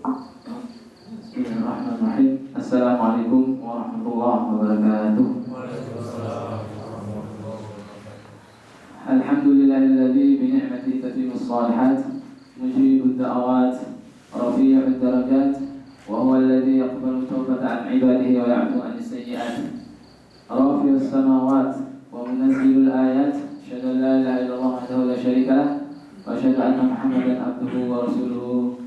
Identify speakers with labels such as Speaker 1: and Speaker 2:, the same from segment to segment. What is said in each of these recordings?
Speaker 1: Bismillahirrahmanirrahim. Assalamualaikum warahmatullahi wabarakatuh. Alhamdulillahilladzi bi ni'matihi tatimmus shalihat, mujibud da'awat, rafi'ud darajat, wa huwa alladzi yaqbalu tawbata 'an 'ibadihi wa ya'fu 'anis sayyi'at. Rafi'us samawat wa munazzilul ayat, asyhadu an la ilaha illallah wahdahu la syarika lah, wa asyhadu anna Muhammadan 'abduhu wa rasuluhu.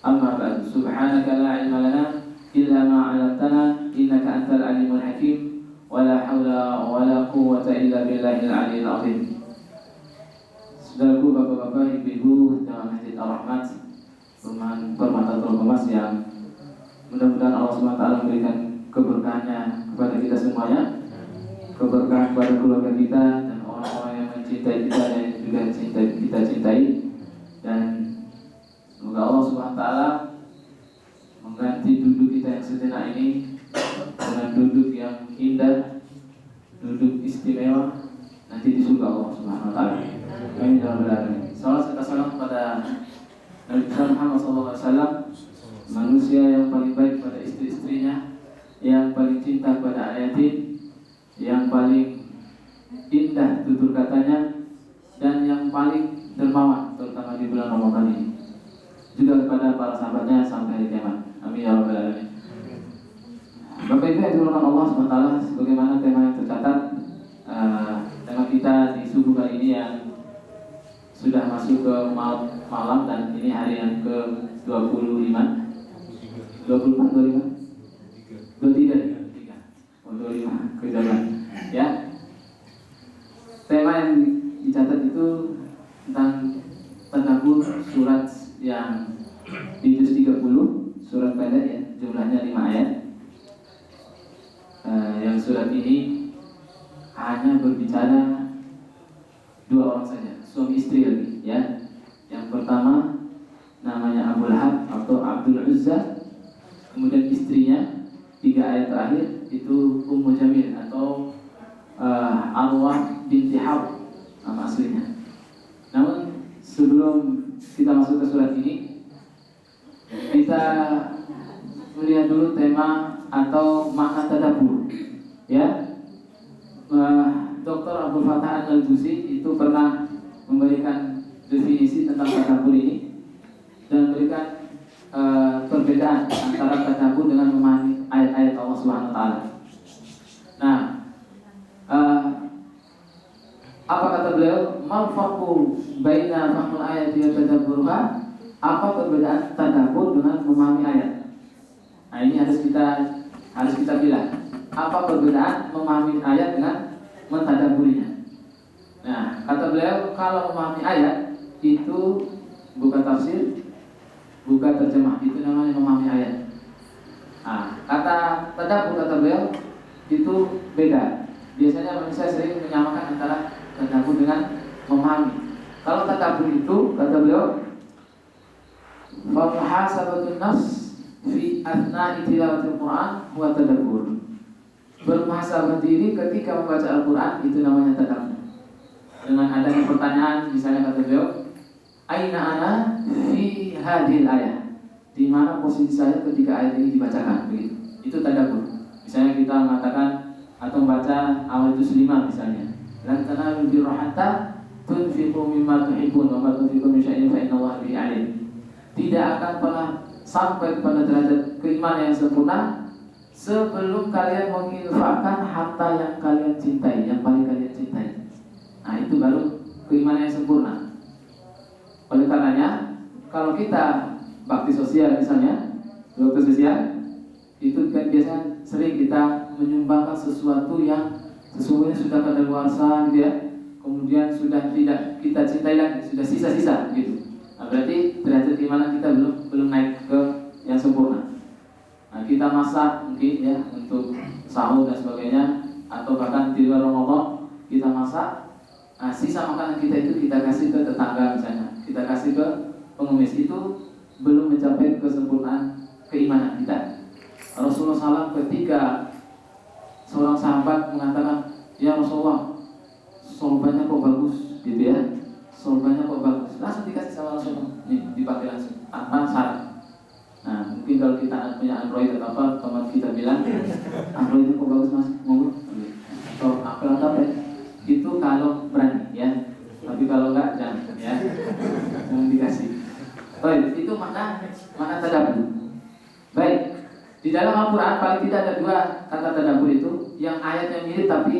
Speaker 1: Amma ba'du. Subhanaka la 'ilma lana illa ma 'allamtana innaka antal alimul hakim wa la haula wa la quwwata illa billahil 'aliyyil 'azim. Saudaraku, bapak-bapak, ibu-ibu jamaah Masjid Ar-Rahmat, Permata Kemas yang mudah-mudahan Allah SWT memberikan keberkahannya kepada kita semuanya, keberkahan kepada keluarga kita dan orang-orang yang mencintai kita dan juga kita cintai, dan semoga Allah SWT mengganti duduk kita yang sejenak ini dengan duduk yang indah, duduk istimewa nanti di surga Allah SWT. Amin ya rabbal alamin. Salam serta salam kepada Nabi Muhammad SAW, manusia yang paling baik kepada istri-istrinya, yang paling cinta kepada anak yatim, yang paling indah tutur katanya, dan yang paling dermawan terutama di bulan Ramadan ini, juga kepada para sahabatnya sampai hari kiamat. Amin ya rabbal alamin. Bapak Ibu yang dimuliakan Allah SWT, sebagaimana tema yang tercatat, tema kita di subuh kali ini yang sudah masuk ke malam, dan ini hari yang ke-25, 24, 25, 25 ke jalan. Ya, tema yang dicatat itu tentang tadabbur surat yang di juz 30, surat pendek ya, jumlahnya 5 ayat. Yang surat ini hanya berbicara 2 orang saja, suami istri lagi ya. Yang pertama namanya Abu Lahab atau Abdul Uzza, kemudian istrinya 3 ayat terakhir itu Ummu Jamil atau Arwah binti Harb nama aslinya. Namun sebelum kita masuk ke surat ini, kita melihat dulu tema atau makna tadabbur ya. Dr. Abdul Fattah Al-Juzi itu pernah memberikan definisi tentang tadabbur ini dan memberikan perbedaan antara tadabbur dengan memahami ayat-ayat Allah Subhanahu wa taala. Nah, apa kata beliau? Mal farqu baina fahmul ayati wa tadabburha? Apa perbedaan tadabbur dengan memahami ayat? Nah, ini harus kita bilang. Apa perbedaan memahami ayat dengan mentadabburinya? Nah, kata beliau, kalau memahami ayat itu bukan tafsir, bukan terjemah, itu namanya memahami ayat. Nah, kata tadabbur, kata beliau, itu beda. Biasanya manusia sering menyamakan antara tadabbur dengan memahami. Kalau tadabbur itu, kata beliau, fa muhasabatun nafs fi athna'i tilawatil Qur'an huwa tadabbur. Bermuhasabah diri ketika membaca Al-Quran itu namanya tadabbur. Dengan adanya pertanyaan, misalnya kata beliau, aina ana fi hadhil ayat, di mana posisi saya ketika ayat ini dibacakan, begitu. Itu tadabbur. Misalnya kita mengatakan atau membaca awal juz 5 misalnya, lan tanalul birra hatta tunfiqu mimma tuhibbun wa ma tunfiqu min syai'in fa innallaha bihi alim. Tidak akan pernah sampai pada derajat keimanan yang sempurna sebelum kalian menginfakkan harta yang kalian cintai, yang paling kalian cintai. Nah, itu baru keimanan yang sempurna. Oleh karenanya, kalau kita bakti sosial misalnya, bakti sosial itu kan biasanya sering kita menyumbangkan sesuatu yang sesungguhnya sudah kadaluarsa gitu ya, kemudian sudah tidak kita cintai lagi, sudah sisa-sisa gitu. Nah, berarti derajat keimanan kita belum naik ke yang sempurna. Nah, kita masak mungkin ya untuk sahur dan sebagainya, atau bahkan di luar Ramadan kita masak. Nah, sisa makanan kita itu kita kasih ke tetangga misalnya, kita kasih ke pengemis, itu belum mencapai kesempurnaan keimanan kita. Rasulullah SAW ketika seorang sahabat mengatakan, ya Rasulullah, sorbannya kok bagus gitu ya, sorbannya kok bagus, langsung dikasih sama Rasulullah, nih dipakai langsung tanpa syarat. Nah, kalau kita punya Android atau apa, teman kita bilang Android itu kok bagus mas, mau atau Apple atau apa? Itu kalau berani ya. Tapi kalau enggak jangan ya. Jangan dikasih. Baik, itu makna tadabbur. Baik. Di dalam Al-Qur'an paling tidak ada dua kata tadabbur itu yang ayatnya mirip tapi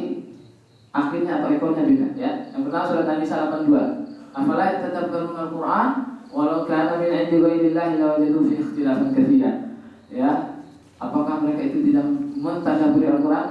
Speaker 1: akhirnya atau ekornya beda ya. Yang pertama surat An-Nisa 82. Afala yatadabbaruna Al-Qur'an walau kana min 'indi ghairillahi lawajadu fi ikhtilafan katsiran. Ya. Apakah mereka itu tidak mentadabburi Al-Qur'an?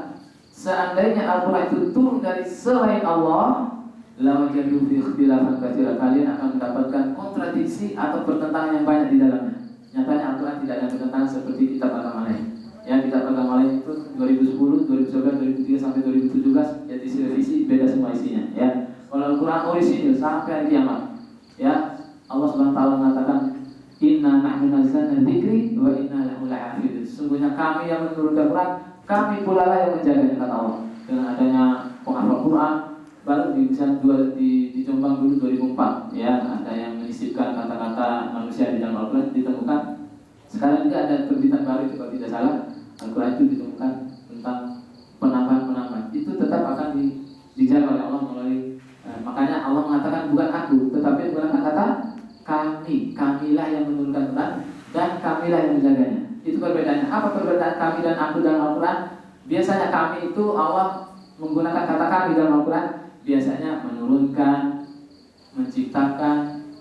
Speaker 1: Seandainya Al-Qur'an itu turun dari selain Allah, lawajadu fi ikhtilafan katsiran, kalian akan mendapatkan kontradiksi atau pertentangan yang banyak di dalamnya. Nyatanya Al-Quran tidak ada pertentangan seperti kitab agama lain. Ya, kitab agama lain itu 2010, 2011, 2003 sampai 2017 ya direvisi beda semua isinya. Ya, kalau Al-Quran orisinil sampai hari kiamat. Ya, Allah Subhanahu wa taala mengatakan inna nahnu nazzalna dzikri wa inna lahu lahafidun. Sesungguhnya kami yang menurunkan Quran, kami pula lah yang menjaganya kata Allah. Dengan adanya penghafal Quran baru di Jombang dulu 2004 ya, ada yang menyisipkan kata-kata manusia di dalam Al-Quran ditemukan. Sekarang juga ada terbitan baru itu kalau tidak salah, Al-Quran itu ditemukan tentang penambahan-penambahan. Itu tetap akan dijaga oleh Allah melalui makanya Allah mengatakan bukan aku, tetapi menggunakan kata kamilah yang menurunkan Quran dan kamilah yang menjaganya. Itu perbedaannya. Apa perbedaan kami dan aku dalam Al-Quran? Biasanya kami itu Allah menggunakan kata kami dalam Al-Quran, biasanya menurunkan, menciptakan,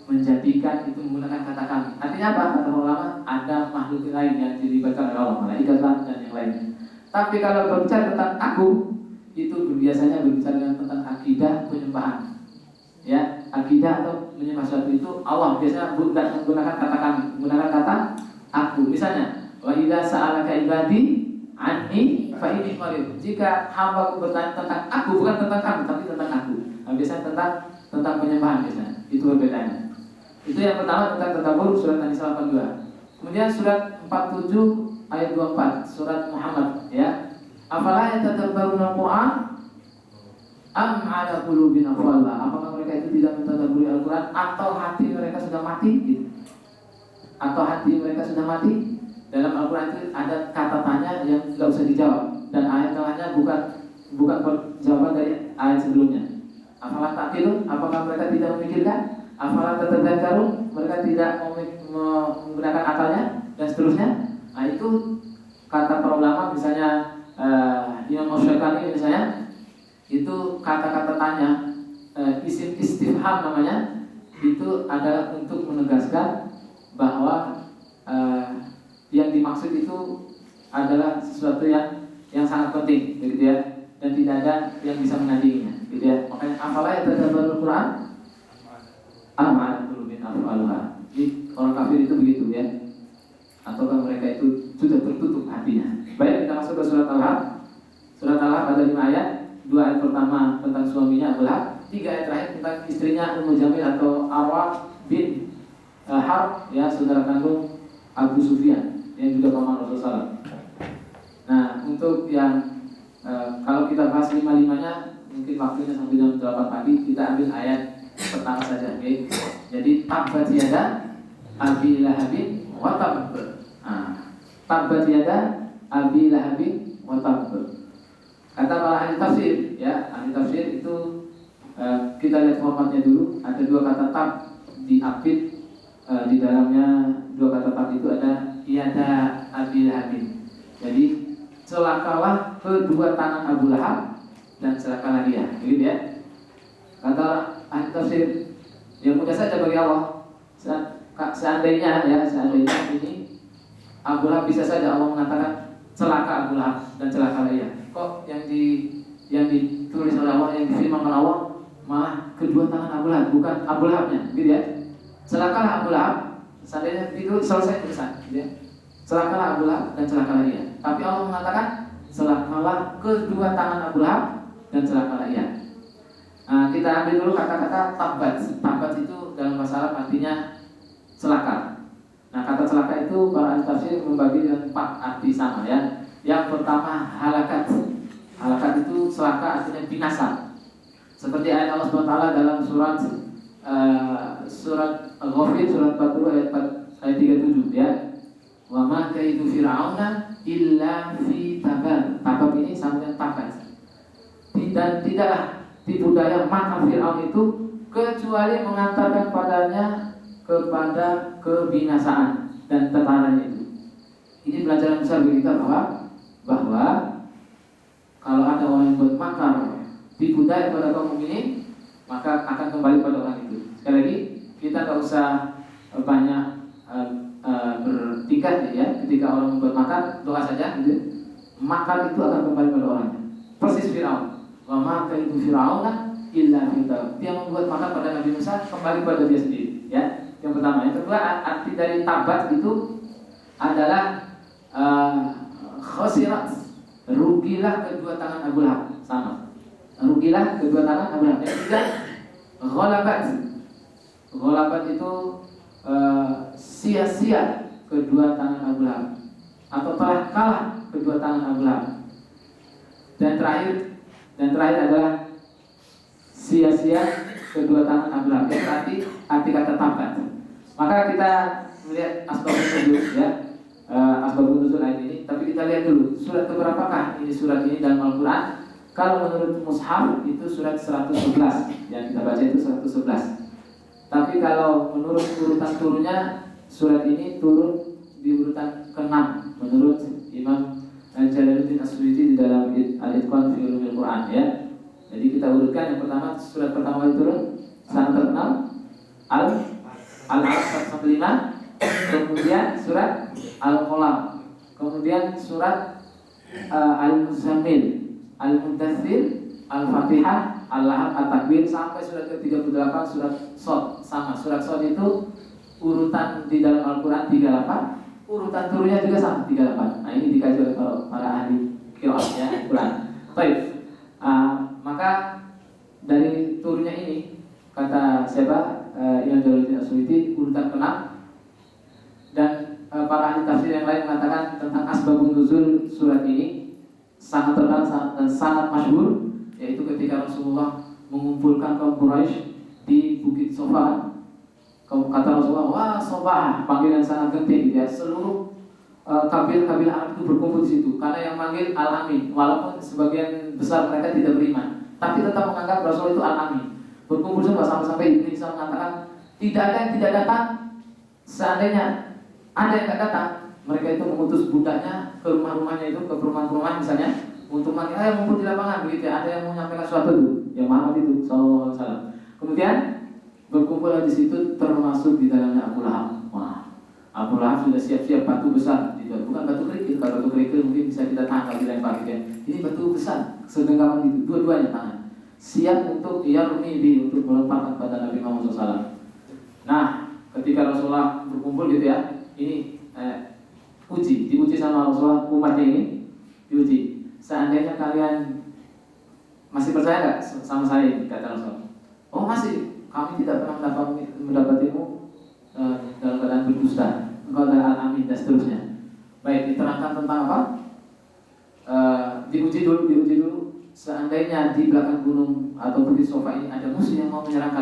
Speaker 1: menjadikan, itu menggunakan kata kami. Artinya apa? Kata ulama, ada makhluk lain yang dilibatkan oleh Allah, malaikat dan yang lainnya. Tapi kalau berbicara tentang aku, itu biasanya berbicara tentang akidah penyembahan. Ya, akidah atau menyembah sesuatu itu Allah biasanya tidak menggunakan kata kami, menggunakan kata aku. Misalnya, wa idza sa'alaka ibadi anni fa inni qarib. Jika hamba bertanya tentang aku, bukan tentang kamu, tapi tentang aku. Nah, biasanya tentang penyembahan biasanya. Itu perbedaannya. Itu yang pertama tentang tadabbur surat An-Nisa 82. Kemudian surat 47 ayat 24, surat Muhammad ya. Afala yatadabbaruna Al-Qur'an am 'ala qulubin aqfalha. Apakah mereka itu tidak mentadabburi Al-Qur'an atau hati mereka sudah mati gitu? Atau hati mereka sudah mati? Dalam Al-Quran itu ada kata tanya yang tidak usah dijawab, dan ayat tengahnya bukan jawaban dari ayat sebelumnya. Afalah ta'qilun, apakah mereka tidak memikirkan? Afalah tatadzakkarun, mereka tidak menggunakan akalnya, dan seterusnya. Nah, itu kata para ulama, misalnya Imam Asy-Syafi'i misalnya, itu kata-kata tanya, isim istifham namanya, itu adalah untuk menegaskan bahwa yang dimaksud itu adalah sesuatu yang sangat penting, gitu ya, dan tidak ada yang bisa menandinginya, gitu ya. Makanya afalah yatadabbarul Quran am 'ala qulubin aqfalha. Jadi orang kafir itu begitu ya, ataukah mereka itu sudah tertutup hatinya. Baik, kita masuk ke surat Al-Lahab. Surat Al-Lahab ada 5 ayat. 2 ayat pertama tentang suaminya Abu Lahab, 3 ayat terakhir tentang istrinya Ummu Jamil atau Arwah bin Harb ya, saudara kandung Abu Sufyan yang juga paman Rasulullah. Nah, untuk yang kalau kita bahas 5-5-nya mungkin waktunya sampai jam 8 pagi, kita ambil ayat pertama saja, okay? Jadi tabbat yada abi lahabin wa tabb. Tabbat yada abi lahabin wa tabb. Kata para ahli tafsir ya, ahli tafsir itu kita lihat formatnya dulu. Ada 2 kata tab diapit di dalamnya. 2 kata tab itu ada yada abi lahabin. Jadi celakalah kedua tangan Abu Lahab dan celakalah dia, gitu ya. Kata ahli tafsir, yang mudah saja bagi Allah. Seandainya ini Abu Lahab, bisa saja Allah mengatakan celaka Abu Lahab dan celakalah dia. Kok yang ditulis oleh Allah, yang difirmankan Allah malah kedua tangan Abu Lahab, bukan Abu Lahabnya, gitu ya. Celakalah Abu Lahab. Seandainya itu selesai tulisan, gitu ya. Celakalah Abu Lahab dan celakalah dia. Tapi Allah mengatakan celakalah kedua tangan Abu Lahab dan celakalah dia. Nah, kita ambil dulu kata-kata tabbat. Tabbat itu dalam bahasa Arab artinya celaka. Nah, kata celaka itu para ahli tafsir membagi dengan 4 arti sama ya. Yang pertama halakat. Halakat itu celaka artinya binasa. Seperti ayat Allah SWT dalam surat Al-Ghafir surat 40 ayat 37 ya. Wa ma kaidu fir'auna illa fi tabab. Tabab ini sama dengan tabat. Dan tidaklah tipu daya makar Fir'aun itu kecuali mengantarkan padanya kepada kebinasaan dan tatarannya itu. Ini pelajaran besar bagi kita bahwa kalau ada orang yang buat makar tipu daya kepada kaum mukminin, maka akan kembali pada orang itu. Sekali lagi, kita tidak usah banyak bertingkat ya. Ketika orang membuat makar, doa saja gitu. Makar itu akan kembali pada orangnya. Persis Fir'aun. Wa ma kaidu fir'auna illa fi tabab. Dia membuat makar pada Nabi Musa, kembali pada dia sendiri ya. Yang pertama. Yang kedua, arti dari tabat itu adalah khasirat, rugilah kedua tangan Abu Lahab. Sama, rugilah kedua tangan Abu Lahab. Yang ketiga, ghalabat. Ghalabat itu sia-sia kedua tangan Abu Lahab, atau telah kalah kedua tangan Abu Lahab. Dan terakhir adalah sia-sia kedua tangan Abu Lahab. Itu arti kata tabat. Maka kita melihat asbabun nuzul ya, asbabun nuzul ayat ini. Tapi kita lihat dulu surat keberapakah ini surat ini dalam Al-Quran. Kalau menurut Mushaf itu surat 111, yang kita baca itu 111. Tapi kalau menurut urutan turunnya, surat ini turun di urutan ke-6 menurut Imam Jalaluddin As-Suyuti di dalam Al-Itqan fi Ulumil Quran ya. Jadi kita urutkan. Yang pertama, surat pertama itu turun sangat terkenal Al-Alaq 115, kemudian surat Al-Qalam, kemudian surat Al-Muzammil, Al-Mudaththir, Al-Fatihah, Al-Lahab, At-Takwir, sampai surat ke-38 surat Shad. Sama, surat Shad itu urutan di dalam Al-Quran 38. Urutan turunnya juga sama 38. Nah, ini dikaji oleh para ahli qiraat ya, Quran. Baik. Maka dari turunnya ini kata siapa? Imam Jalaluddin As-Suyuti urutan ke-6. Dan para ahli tafsir yang lain mengatakan tentang asbabun nuzul surat ini sangat terkenal dan sangat masyhur, yaitu ketika Rasulullah mengumpulkan kaum Quraisy di Bukit Sofa. Kata Rasulullah, wah Sobah, panggilan sangat genting ya. Seluruh kabilah Arab itu berkumpul di situ. Karena yang manggil Al-Amin, walaupun sebagian besar mereka tidak beriman, tapi tetap menganggap Rasul itu Al-Amin. Berkumpul semua sampai Ibnu Isa mengatakan tidak ada yang tidak datang. Seandainya ada yang tidak datang, mereka itu mengutus budaknya ke rumah-rumahnya itu, ke perumahan-perumahan misalnya, untuk manggil, ayo ngumpul di lapangan begitu ya. Ada yang mau menyampaikan sesuatu itu, ya Muhammad itu sallallahu alaihi wasallam. Kemudian berkumpul di situ termasuk di dalamnya Abu Lahab. Wah, Abu Lahab sudah siap-siap batu besar, bukan batu kerikil. Kalau batu kerikil mungkin bisa kita tangkap dilempar gitu ya. Ini batu besar, segenggaman gitu, dua-duanya tangan, siap untuk yarmi untuk melemparkan pada Nabi Muhammad SAW. Nah, ketika Rasulullah berkumpul gitu ya, ini diuji sama Rasulullah, umatnya ini diuji. Seandainya kalian masih percaya nggak sama saya ini, kata Rasulullah. Oh masih. Kami tidak pernah mendapatimu dalam keadaan berdusta, engkau adalah Al-Amin dan seterusnya. Baik, diterangkan tentang apa? Diuji dulu. Seandainya di belakang gunung atau bukit Sofa ini ada musuh yang mau menyerang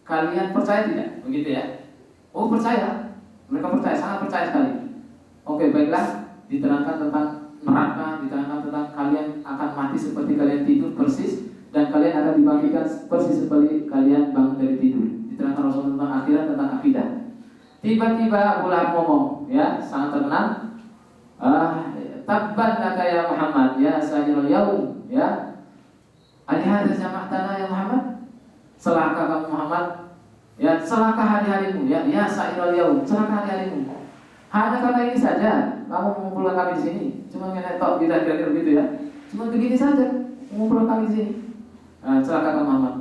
Speaker 1: kalian percaya tidak? Begitu ya? Oh percaya, mereka percaya, sangat percaya sekali. Oke, baiklah. Diterangkan tentang neraka, diterangkan tentang kalian akan mati seperti kalian tidur persis, dan kalian akan dibangkitkan persis seperti kalian bangun dari tidur. Diterangkan Rasul tentang akhirat, tentang akidah. Tiba-tiba Abu Lahab ngomong, ya, sangat terkenal. Tabban laka ya Muhammad, ya sayyidul yaum, ya. Alihada jama'tana ya Muhammad. Celaka kamu Muhammad, ya, celaka hari-harimu, ya sayyidul yaum, celaka hari-harimu. Hanya karena ini saja kamu mengumpulkan kami di sini. Cuma ngetok kira-kira begitu ya. Cuma begini saja mengumpulkan kami di sini. Celaka Muhammad.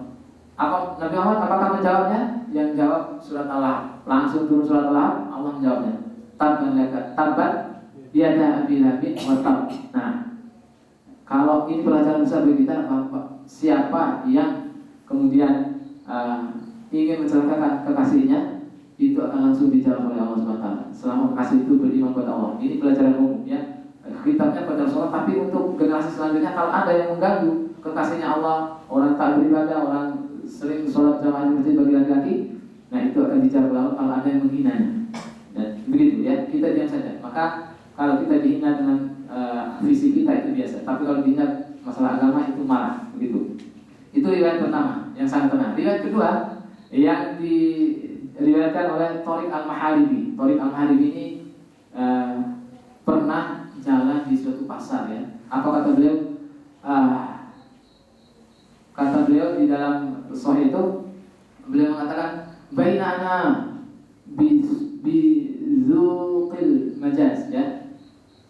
Speaker 1: Nabi Muhammad apakah menjawabnya? Yang jawab surat Al-Lahab. Langsung turun surat Al-Lahab, Allah menjawabnya. Tabat yada Abi Lahab wa tab. Nah, kalau ini pelajaran besar bagi kita, siapa yang kemudian ingin mencelakakan kekasihnya, itu akan langsung dijawab oleh Allah SWT. Selama kekasih itu beriman kepada Allah. Ini pelajaran umum ya. Kitabnya pada Rasulullah, tapi untuk generasi selanjutnya kalau ada yang mengganggu kekasihnya Allah, orang tak beribadah, orang sering sholat jamaah di masjid bagi laki-laki, nah itu akan dijawab kalau ada yang menghinanya. Dan begitu ya, kita Maka kalau kita dihina dengan visi kita itu biasa, tapi kalau dihina masalah agama itu marah, begitu. Itu riwayat pertama yang sangat tenang. Riwayat kedua yang diriwayatkan oleh Thariq Al-Maharibi. Thariq Al-Maharibi ini pernah jalan di suatu pasar, ya. Apa kata beliau? Kata beliau di dalam Sahih itu, beliau mengatakan bainana bizuqil majaz, ya,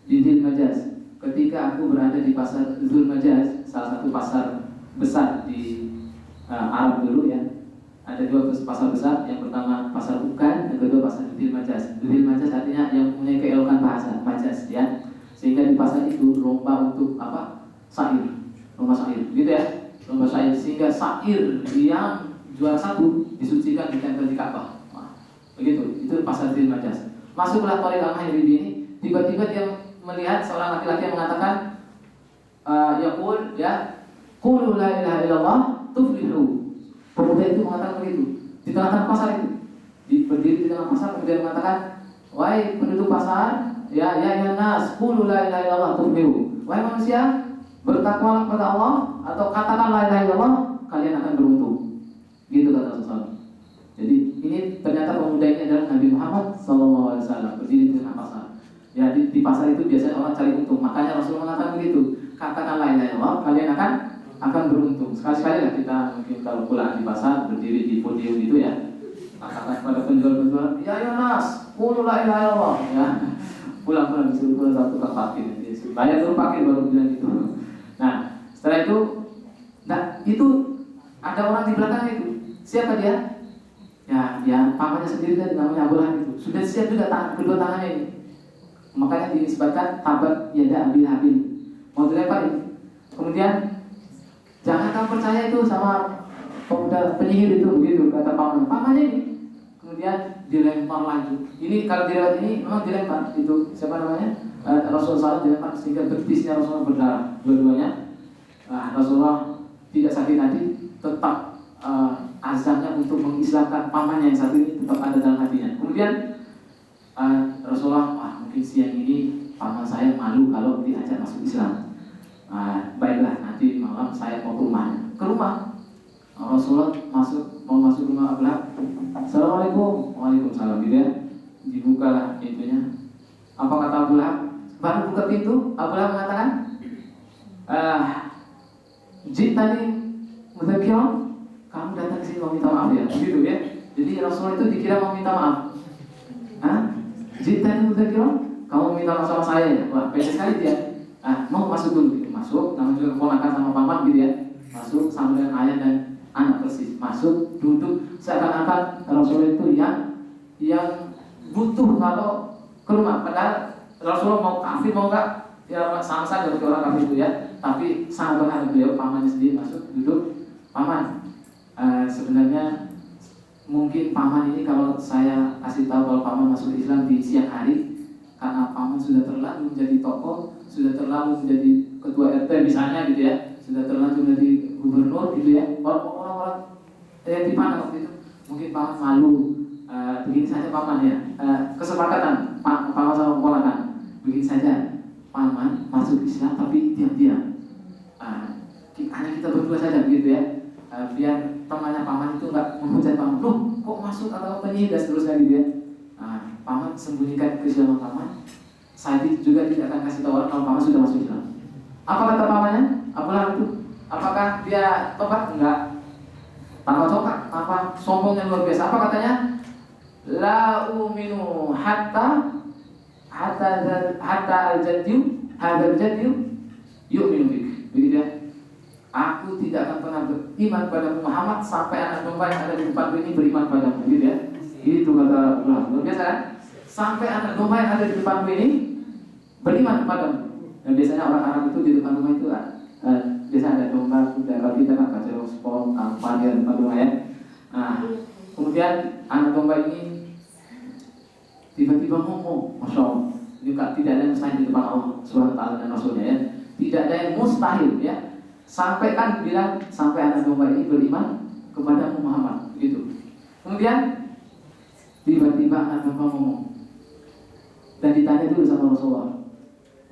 Speaker 1: bidil majaz. Ketika aku berada di pasar Dzul Majaz, salah satu pasar besar di Arab dulu, ya. Ada dua pasar besar, yang pertama pasar Ukan, yang kedua pasar Dzul Majaz. Dzul Majaz artinya yang punya keelokan bahasa, majaz, ya. Sehingga di pasar itu lomba untuk apa? Syair, lomba syair, gitu ya. Lomba syair, sehingga syair yang juara satu disucikan ditempel di Ka'bah. Begitu, itu pasar Dzul Majaz. Masuklah Thariq Al-Maharibi ini, tiba-tiba dia melihat seorang laki-laki yang mengatakan yaqul, ya, qulu la ilaha illallah tuflihu. Pemuda itu mengatakan begitu di tengah-tengah pasar itu, berdiri di tengah pasar, kemudian mengatakan, wahai penduduk pasar, ya nas, qulu la ilaha illallah tuflihu. Wahai manusia, bertakwalah kepada Allah atau katakan la ilaha illallah, kalian akan beruntung. Gitu kata Rasulullah. Jadi ini ternyata pemuda ini adalah Nabi Muhammad SAW, berdiri di tengah pasar. Ya, di pasar itu biasanya orang cari untung. Makanya Rasulullah mengatakan begitu, katakan la ilaha illallah, kalian akan beruntung. Sekali-sekali lah kita mungkin kalau pulang di pasar, berdiri di podium itu, ya, katakan kepada penjual-penjual, ya nas, qulu la ilaha illallah, ya. Pulang-pulang disuruh pulang satu ke parkir, bayar dulu parkir baru bilang itu. Nah, setelah itu, itu ada orang di belakang itu. Siapa dia? Ya pamannya sendiri tadi, namanya Abu Lahab itu. Sudah siap juga kedua tangannya ini. Makanya disebutkan tabat yada Abi Lahab. Mau dilempar ini. Kemudian jangan kamu percaya itu sama pemuda penyihir itu, begitu kata pamannya ini. Kemudian dilempar lagi. Ini kalau dilihat ini memang dilempar itu, siapa namanya? Rasulullah SAW dilempar sehingga betisnya Rasulullah berdarah dua-duanya. Rasulullah tidak sakit hati, tetap azamnya untuk mengislamkan pamannya yang satu ini tetap ada dalam hatinya. Kemudian Rasulullah, mungkin siang ini paman saya malu kalau diajak masuk Islam. Baiklah, nanti malam saya mau ke rumahnya. Ke rumah Rasulullah mau masuk rumah Abu Lahab. Assalamualaikum. Waalaikumsalam. Gitu, ya. Dibukalah pintunya. Apa kata Abu Lahab? Baru buka pintu, Abu Lahab mengatakan, tadi mudzakiran, kamu datang ke sini mau minta maaf, ya, begitu, ya. Jadi Rasulullah itu dikira mau minta maaf. Tadi mudzakiran, kamu minta maaf sama saya, ya. Wah, beda sekali dia. Mau masuk dulu, gitu. Masuk, namanya juga keponakan sama paman, gitu, ya. Masuk sama dengan ayah dan anak persis. Masuk, duduk, seakan-akan Rasulullah itu yang butuh kalau ke rumah. Padahal Rasulullah mau kafir mau enggak, ya sama saja seperti orang kafir itu, ya. Tapi sangat berharap beliau, pamannya sendiri masuk, duduk. Paman, sebenarnya mungkin paman ini kalau saya kasih tahu kalau paman masuk Islam di siang hari, karena paman sudah terlalu menjadi tokoh, sudah terlalu menjadi ketua RT misalnya, gitu, ya, sudah terlalu menjadi gubernur, gitu, ya. Orang-orang yang dipandang waktu itu, mungkin paman malu. Begini saja paman, ya, kesepakatan paman sama keponakan. Begini saja, paman masuk Islam tapi diam-diam. Hanya kita berdua saja, begitu, ya. Biar temannya paman itu nggak menghujat paman, loh kok masuk atau penyihir dan seterusnya, gitu, ya. Paman sembunyikan keislaman paman. Saya juga tidak akan kasih tahu orang kalau paman sudah masuk Islam. Apa kata pamannya? Abu Lahab itu? Apakah dia tobat? Enggak. Tanpa tobat, apa sombongnya luar biasa. Apa katanya? La uminu hatta al-jadyu yu'minu bik. Begitu, ya. Aku tidak akan pernah beriman pada Muhammad sampai anak domba yang ada di depanku ini beriman padamu, gitu, ya. Itu kata Allah. Luar biasa, kan? Sampai anak domba yang ada di depanku ini beriman kepadamu. Dan biasanya orang Arab itu di depan rumah itu biasa ada domba, kuda. Kalau kita kan kasih sport, apa di depan rumah, ya. Kemudian anak domba ini tiba-tiba ngomong, Masya Allah, juga tidak ada yang mustahil di depan Allah Subhanahu wa ta'ala dan Rasulnya, ya. Tidak ada yang mustahil, ya. Sampai kan bilang, sampai anak domba ini beriman kepada Muhammad, begitu. Kemudian tiba-tiba anak domba ngomong dan ditanya ditanya dulu sama Rasulullah.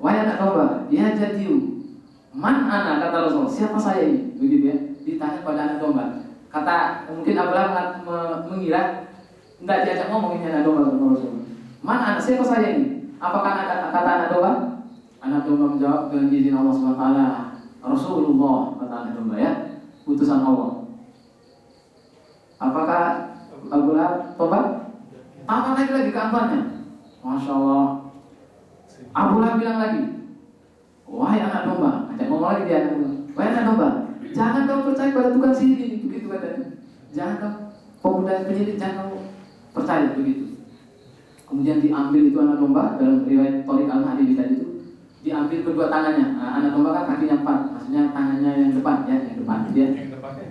Speaker 1: Wahai anak domba, ya jadiu. Man ana, kata Rasul, siapa saya ini? Begitu ya, ditanya pada anak domba. Kata mungkin Abu Lahab mengira enggak diajak ngomong ini anak domba sama Rasul. Man ana, siapa saya ini? Apakah ada kata anak domba? Anak domba menjawab dengan izin Allah SWT. Rasulullah, kata anak domba ya, utusan Allah. Apakah Abu Lahab tobat? Tambah lagi keangkuhannya. Masya Allah. Abu Lahab bilang lagi, wahai anak domba, ajak ngomong lagi dia anak domba. Wahai anak domba, jangan kau percaya pada tukang sihir ini, begitu katanya. Jangan kau pemuda penyihir, jangan kau percaya begitu. Kemudian diambil itu anak domba dalam riwayat Thariq Al-Hadibi tadi itu, diambil kedua tangannya. Nah, anak domba kan kakinya 4, maksudnya tangannya yang depan ya, yang depan dia.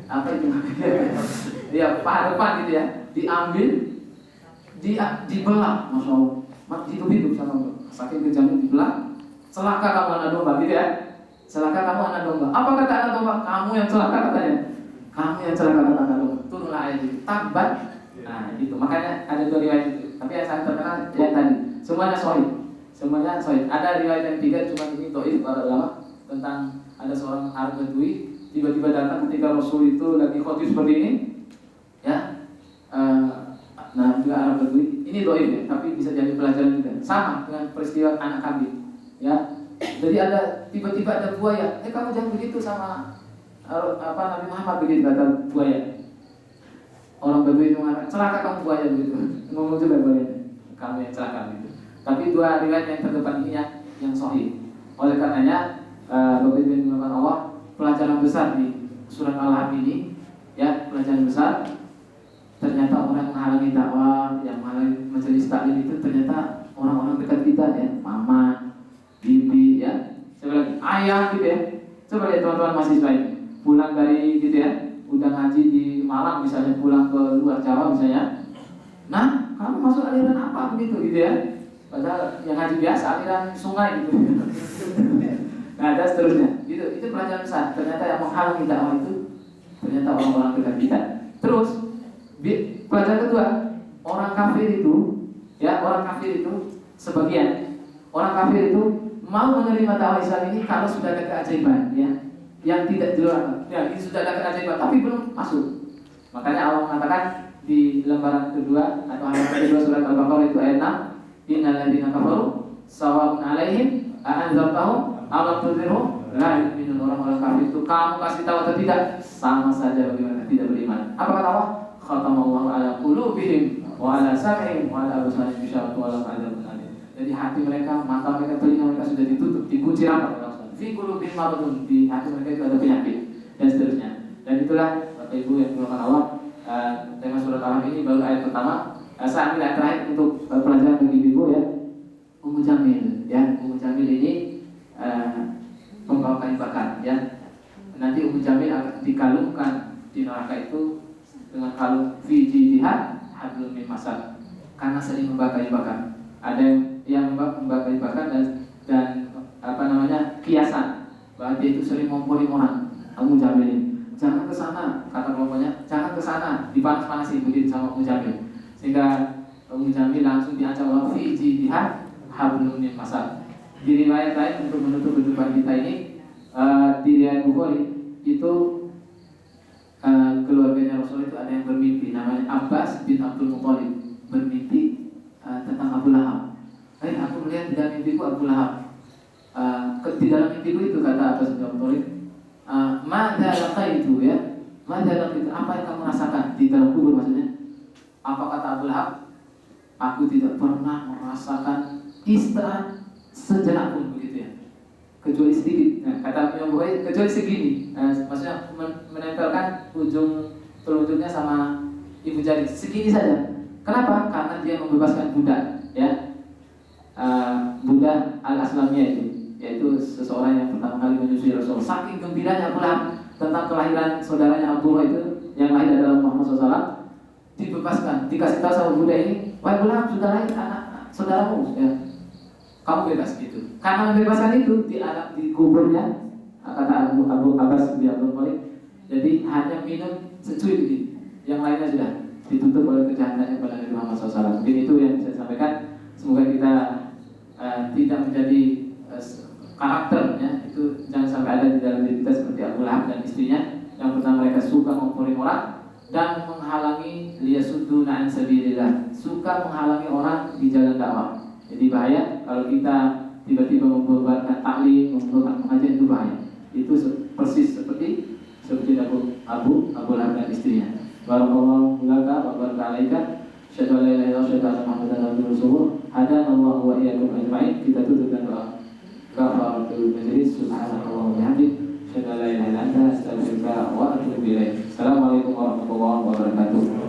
Speaker 1: Apa itu? Ya, paha depan gitu ya. Diambil, dibelah, masya Allah. Hidup sama Allah. Saking kejamnya dibelah. Celaka kamu anak domba, gitu ya. Celaka kamu anak domba. Apa kata anak domba? Kamu yang celaka katanya. Kamu yang celaka kata anak domba. Turunlah ayat itu. Tabat. Nah, itu. Makanya ada 2 riwayat itu. Tapi yang sangat terkenal yang tadi. Semuanya sahih. Semuanya sahih. Ada riwayat yang 3 cuma ini dhaif para ulama tentang ada seorang Arab Badui tiba-tiba datang ketika Rasul itu lagi khotib seperti ini. Ya. Nah, juga Arab Badui. Ini dhaif ya, tapi bisa jadi pelajaran juga. Sama dengan peristiwa anak kambing. Ya. Jadi ada tiba-tiba ada buaya. Kamu jangan begitu sama Nabi Muhammad, begitu kata buaya. Orang Badui itu mengatakan, celaka kamu buaya begitu. Ngomong juga buaya, kamu yang celaka gitu. Tapi 2 riwayat yang terdepan ini ya, yang sahih. Oleh karenanya, Bapak Ibu yang Allah, pelajaran besar di surat Al-Lahab ini, ya pelajaran besar. Ternyata orang yang menghalangi dakwah, yang menghalangi majelis taklim itu ternyata orang-orang dekat kita ya, mama, bibi ya, coba lagi ayah gitu ya. Coba lihat teman-teman mahasiswa ini pulang dari gitu ya, udah ngaji di Malang misalnya, pulang ke luar Jawa misalnya. Nah, kamu masuk aliran apa begitu gitu ya? Padahal yang ngaji biasa aliran sungai gitu. Nah, dan seterusnya. Itu pelajaran besar. Ternyata yang menghalangi dakwah itu ternyata orang-orang dekat kita. Terus pelajaran kedua, orang kafir itu ya, orang kafir itu sebagian orang kafir itu mau menerima dakwah Islam ini kalau sudah ada keajaiban ya, yang tidak di luar ya, ini sudah ada keajaiban tapi belum masuk. Makanya Allah mengatakan di lembaran kedua atau halaman kedua surat Al-Baqarah itu ayat 6, innal ladzina kafaru sawa'un 'alaihim a'anzartahum aw lam tunzirhum la yu'minun. Orang-orang kafir itu kamu kasih tahu atau tidak sama saja bagaimana tidak beriman. Apa kata Allah? Khatamallahu ala qulubihim wa ala sam'ihim wa ala absarihim ghishawatun wa lahum 'adzabun alim. Jadi hati mereka, mata mereka, telinga mereka sudah ditutup, dikunci rapat. Fi qulubihim maradun, di hati mereka itu ada penyakit dan seterusnya. Dan itulah Bapak Ibu yang dimuliakan Allah, tema surat Al-Lahab ini baru ayat pertama. Saya ambil ayat terakhir untuk pelajaran bagi Ibu ya. Ummu Jamil ya, Ummu Jamil ini pembawa kayu bakar ya. Nanti Ummu Jamil akan dikalungkan di neraka itu dengan kalung fi jidha hablum min masad, karena sering membakar kayu bakar. Ada yang membakar kayu bakar dan apa namanya, kiasan bahwa dia itu sering ngompori orang. Ummu Jamil ini, jangan ke sana, kata kelompoknya, jangan ke sana, dipanas-panasin begitu sama Ummu Jamil. Sehingga Ummu Jamil langsung diancam Allah fi jidha hablum min masad. Di riwayat lain untuk menutup kehidupan kita ini, di riwayat Bukhari itu keluarganya Rasul itu ada yang bermimpi, namanya Abbas bin Abdul Muthalib, bermimpi tentang Abu Lahab. Aku melihat di dalam mimpiku Abu Lahab. Di dalam mimpiku itu kata Abbas bin Abdul Muthalib, madza laqaitu ya, madza laqaitu, apa yang kamu rasakan di dalam kubur maksudnya? Apa kata Abu Lahab? Aku tidak pernah merasakan istirahat sejenak pun begitu ya, kecuali sedikit. Nah, kata Imam Bukhari, kecuali segini. Maksudnya menempelkan ujung telunjuknya sama ibu jari segini saja. Kenapa? Karena dia membebaskan budak ya, budak al-Aslamiyah itu, yaitu seseorang yang pertama kali menyusui Rasul. Saking gembiranya pula tentang kelahiran saudaranya Abdullah itu yang lahir adalah Muhammad SAW, dibebaskan, dikasih tahu sama budak ini, wahai Abdullah, sudah lahir anak saudaramu ya, kamu bebas gitu. Karena membebaskan itu di kuburnya, kata Abu Abbas bin Abdul Muthalib, jadi hanya minum secuil gitu, yang lainnya sudah ditutup oleh kejahatannya pada Nabi Muhammad SAW. Mungkin itu yang bisa saya sampaikan. Semoga kita karakternya itu jangan sampai ada di dalam diri kita seperti Abu Lahab dan istrinya. Yang pertama, mereka suka memporing orang dan menghalangi liyasudduna an sabilillah, suka menghalangi orang di jalan dakwah. Jadi bahaya kalau kita tiba-tiba membubarkan taklim, membubarkan pengajian, itu bahaya. Itu persis seperti Abu Lahab dan istrinya. Barakallahu laka wa baraka alaika. Asyhadu an la ilaha illallah wa asyhadu anna Muhammadan rasulullah. Hadanallahu wa iyyakum ajma'in. Kita tutup dengan doa kafaratul majlis. Subhanallah wa bihamdihi, asyhadu an la ilaha illa anta, astaghfiruka wa atubu ilaik. Assalamualaikum warahmatullahi wabarakatuh.